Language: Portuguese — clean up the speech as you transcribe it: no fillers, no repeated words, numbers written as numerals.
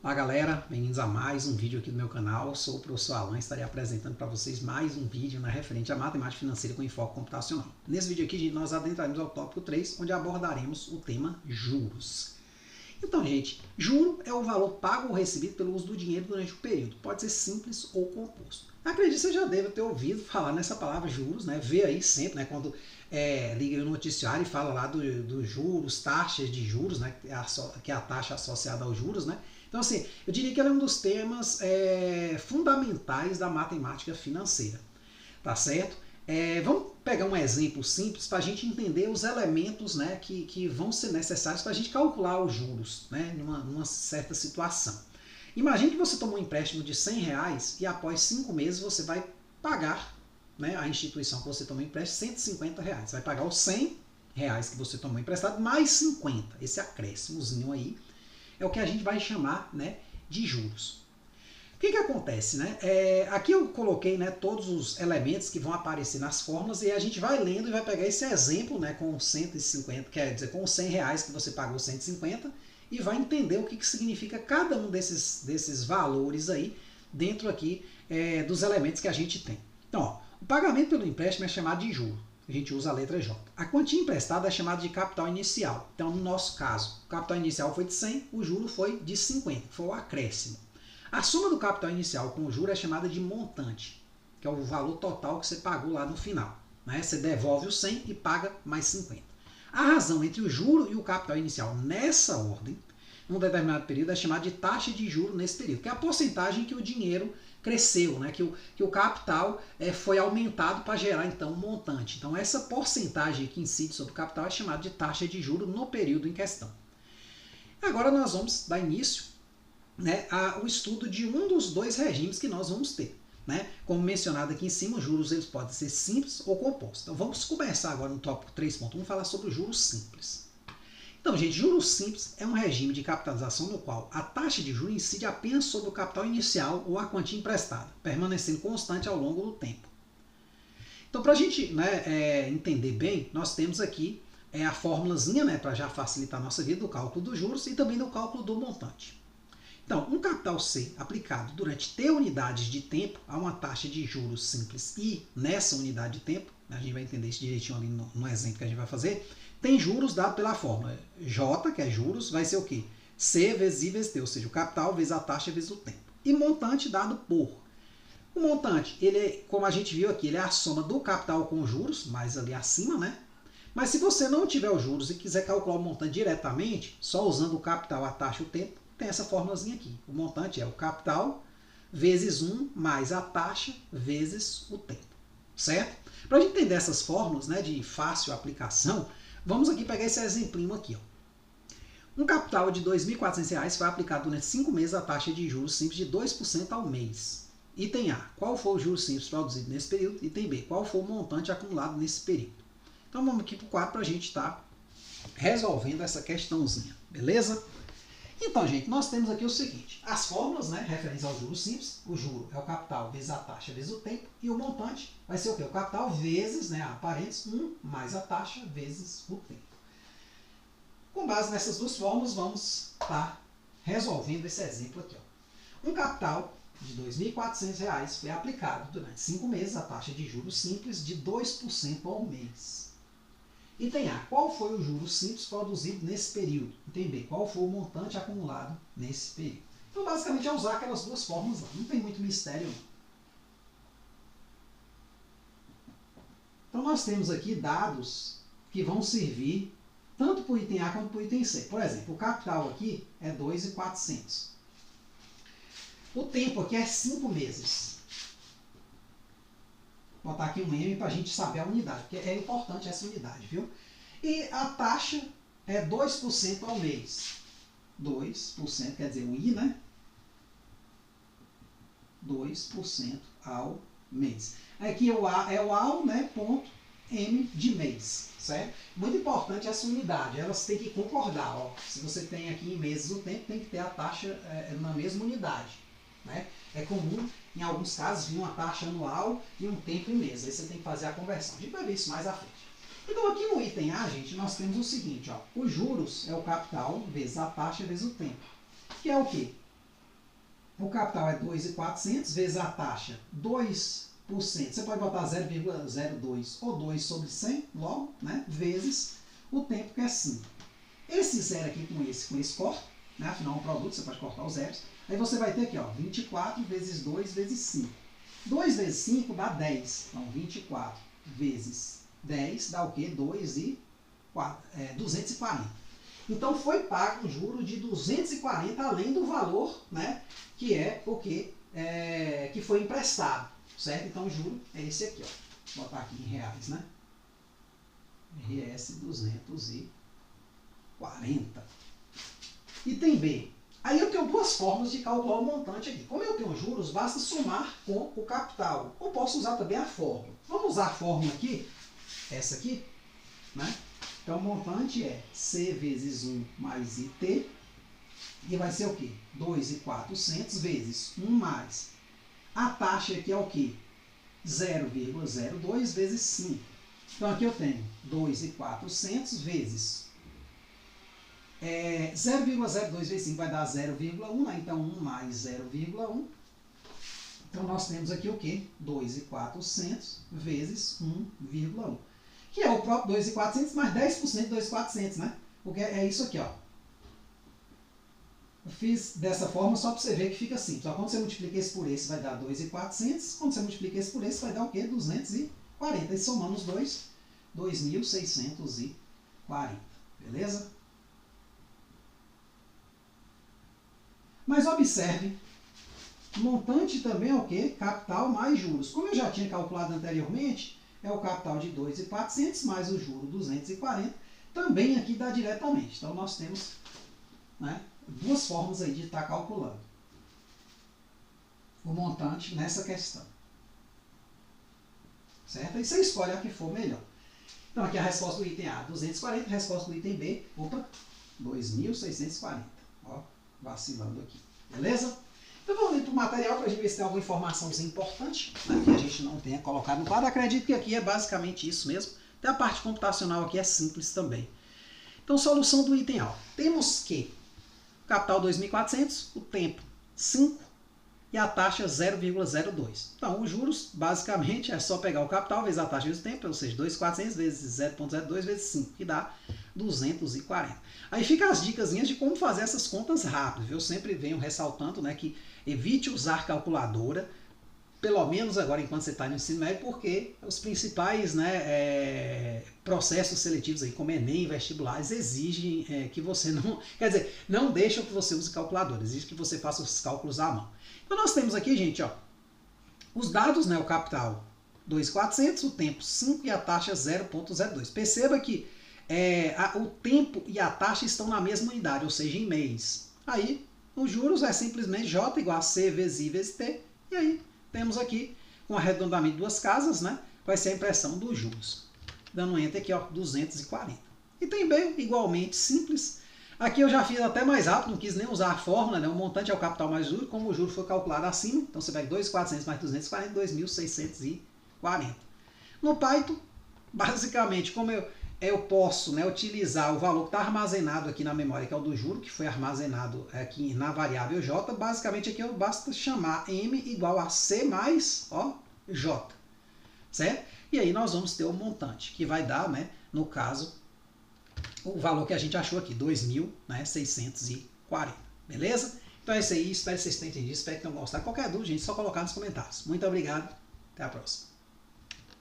Olá galera, bem-vindos a mais um vídeo aqui do meu canal. Eu sou o professor Alan e estarei apresentando para vocês mais um vídeo referente à matemática financeira com enfoque computacional. Nesse vídeo aqui nós adentraremos ao tópico 3, onde abordaremos o tema juros. Então, gente, juro é o valor pago ou recebido pelo uso do dinheiro durante o período. Pode ser simples ou composto. Acredito que você já deve ter ouvido falar nessa palavra juros, né? Vê aí sempre, né? Quando liga no noticiário e fala lá dos juros, taxas de juros, né? Que é a taxa associada aos juros, né? Então, assim, eu diria que ela é um dos temas fundamentais da matemática financeira, tá certo? Vamos pegar um exemplo simples para a gente entender os elementos, né, que vão ser necessários para a gente calcular os juros, né, numa certa situação. Imagine que você tomou um empréstimo de R$100 e após 5 meses você vai pagar, né, a instituição que você tomou empréstimo R$150. Vai pagar os R$100 que você tomou emprestado mais 50, esse acréscimozinho aí. É o que a gente vai chamar, né, de juros. O que acontece? Né? Aqui eu coloquei, né, todos os elementos que vão aparecer nas fórmulas e a gente vai lendo e vai pegar esse exemplo, né, com 150, quer dizer, com os R$100 que você pagou 150 e vai entender o que significa cada um desses valores aí dentro aqui dos elementos que a gente tem. Então, ó, o pagamento pelo empréstimo é chamado de juro. A gente usa a letra J. A quantia emprestada é chamada de capital inicial. Então, no nosso caso, o capital inicial foi de 100, o juro foi de 50, foi o acréscimo. A soma do capital inicial com o juro é chamada de montante, que é o valor total que você pagou lá no final. Né? Você devolve o 100 e paga mais 50. A razão entre o juro e o capital inicial nessa ordem, num determinado período, é chamada de taxa de juro nesse período, que é a porcentagem que o dinheiro cresceu, né? que o capital foi aumentado para gerar então um montante. Então essa porcentagem que incide sobre o capital é chamada de taxa de juro no período em questão. Agora nós vamos dar início, né, ao estudo de um dos dois regimes que nós vamos ter. Né? Como mencionado aqui em cima, os juros eles podem ser simples ou compostos. Então vamos começar agora no tópico 3.1, falar sobre os juros simples. Então, gente, juros simples é um regime de capitalização no qual a taxa de juros incide apenas sobre o capital inicial ou a quantia emprestada, permanecendo constante ao longo do tempo. Então, para a gente, né, entender bem, nós temos aqui a formulazinha, né, para já facilitar a nossa vida, do cálculo dos juros e também do cálculo do montante. Então, um capital C aplicado durante T unidades de tempo a uma taxa de juros simples I nessa unidade de tempo, a gente vai entender isso direitinho ali no exemplo que a gente vai fazer, tem juros dado pela fórmula J, que é juros, vai ser o quê? C vezes I vezes T, ou seja, o capital vezes a taxa vezes o tempo. E montante dado por. O montante, ele, como a gente viu aqui, ele é a soma do capital com juros, mais ali acima, né? Mas se você não tiver os juros e quiser calcular o montante diretamente, só usando o capital, a taxa e o tempo, tem essa formulazinha aqui. O montante é o capital vezes 1 mais a taxa vezes o tempo. Certo? Para a gente entender essas fórmulas, né, de fácil aplicação, vamos aqui pegar esse exemplinho aqui. Ó. Um capital de R$2.400 foi aplicado durante 5 meses a taxa de juros simples de 2% ao mês. Item A. Qual foi o juros simples produzido nesse período? Item B. Qual foi o montante acumulado nesse período? Então vamos aqui para o quadro para a gente estar resolvendo essa questãozinha. Beleza? Então, gente, nós temos aqui o seguinte, as fórmulas, né, referentes ao juros simples, o juro é o capital vezes a taxa vezes o tempo, e o montante vai ser o quê? O capital vezes, né, aparentes, 1 mais a taxa vezes o tempo. Com base nessas duas fórmulas, vamos estar resolvendo esse exemplo aqui. Ó. Um capital de R$2.400 foi aplicado durante 5 meses a taxa de juros simples de 2% ao mês. Item A. Qual foi o juros simples produzido nesse período? Item B. Qual foi o montante acumulado nesse período? Então, basicamente, é usar aquelas duas fórmulas lá. Não tem muito mistério, não. Então, nós temos aqui dados que vão servir tanto para o item A quanto para o item C. Por exemplo, o capital aqui é R$2.400. O tempo aqui é 5 meses. Vou botar aqui um M para a gente saber a unidade, porque é importante essa unidade, viu? E a taxa é 2% ao mês. 2%, quer dizer, o I, né? 2% ao mês. Aqui o A é o ao, né? Ponto M de mês, certo? Muito importante essa unidade, elas têm que concordar. Ó. Se você tem aqui em meses o tempo, tem que ter a taxa na mesma unidade. Né? É comum, em alguns casos, vir uma taxa anual e um tempo em mês. Aí você tem que fazer a conversão. A gente vai ver isso mais à frente. Então, aqui no item A, gente, nós temos o seguinte. Ó, os juros é o capital vezes a taxa vezes o tempo. Que é o quê? o capital é 2.400 vezes a taxa 2%. Você pode botar 0,02 ou 2 sobre 100, logo, né? Vezes o tempo que é 5. Esse zero aqui com esse corta, né? Afinal, um produto, você pode cortar os zeros. Aí você vai ter aqui, ó, 24 vezes 2 vezes 5. 2 vezes 5 dá 10. Então, 24 vezes 10 dá o quê? 240. Então, foi pago um juro de 240, além do valor, né, que é o que foi emprestado, certo? Então, o juro é esse aqui, ó. Vou botar aqui em reais, né? RS 240. Item B. Aí eu tenho duas formas de calcular o montante aqui. Como eu tenho juros, basta somar com o capital. Ou posso usar também a fórmula. Vamos usar a fórmula aqui, essa aqui, né? Então, o montante é C vezes 1 mais IT, e vai ser o quê? 2.400 vezes 1 mais. A taxa aqui é o quê? 0,02 vezes 5. Então, aqui eu tenho 2.400 vezes 0,02 vezes 5 vai dar 0,1, né? Então 1 mais 0,1. Então nós temos aqui o quê? 2.400 vezes 1,1. Que é o próprio 2.400 mais 10% de 2.400, né? Porque é isso aqui, ó. Eu fiz dessa forma só para você ver que fica simples. Então, quando você multiplica esse por esse, vai dar 2.400. Quando você multiplica esse por esse, vai dar o quê? 240. E somando os dois, 2.640. Beleza? Mas observe, montante também é o quê? Capital mais juros. Como eu já tinha calculado anteriormente, é o capital de 2.400 mais o juro 240. Também aqui dá diretamente. Então, nós temos, né, duas formas aí de estar calculando o montante nessa questão. Certo? Aí você escolhe a que for melhor. Então, aqui a resposta do item A, 240. A resposta do item B, 2.640. Ó, vacilando aqui. Beleza? Então vamos ir para o material para a gente ver se tem alguma informaçãozinha importante, né, que a gente não tenha colocado no quadro. Acredito que aqui é basicamente isso mesmo. Até a parte computacional aqui é simples também. Então, solução do item A. Temos que o capital 2.400, o tempo 5 e a taxa 0,02. Então, os juros, basicamente, é só pegar o capital vezes a taxa vezes o tempo, ou seja, 2.400 vezes 0,02 vezes 5, que dá 240. Aí ficam as dicasinhas de como fazer essas contas rápido. Eu sempre venho ressaltando, né, que evite usar calculadora, pelo menos agora enquanto você está no ensino médio, porque os principais, né, processos seletivos, aí, como Enem e vestibulares, exigem que você não... Quer dizer, não deixam que você use calculadora, exige que você faça os cálculos à mão. Então nós temos aqui, gente, ó, os dados, né, o capital 2.400, o tempo 5 e a taxa 0,02. Perceba que o tempo e a taxa estão na mesma unidade, ou seja, em mês. Aí, os juros é simplesmente J igual a C vezes I vezes T. E aí, temos aqui, com arredondamento de duas casas, né, vai ser a impressão dos juros. Dando um enter aqui, ó, 240. E tem B, igualmente simples. Aqui eu já fiz até mais rápido, não quis nem usar a fórmula, né? O montante é o capital mais juros, como o juro foi calculado acima. Então você pega 2.400 mais 240, 2.640. No Python, basicamente, como eu posso, né, utilizar o valor que está armazenado aqui na memória, que é o do juro, que foi armazenado aqui na variável J, basicamente aqui eu basta chamar M igual a C mais J, certo? E aí nós vamos ter o montante, que vai dar, né, no caso, o valor que a gente achou aqui, 2.640, beleza? Então é isso aí, espero que vocês tenham entendido, espero que tenham gostado. Qualquer dúvida, gente, é só colocar nos comentários. Muito obrigado, até a próxima.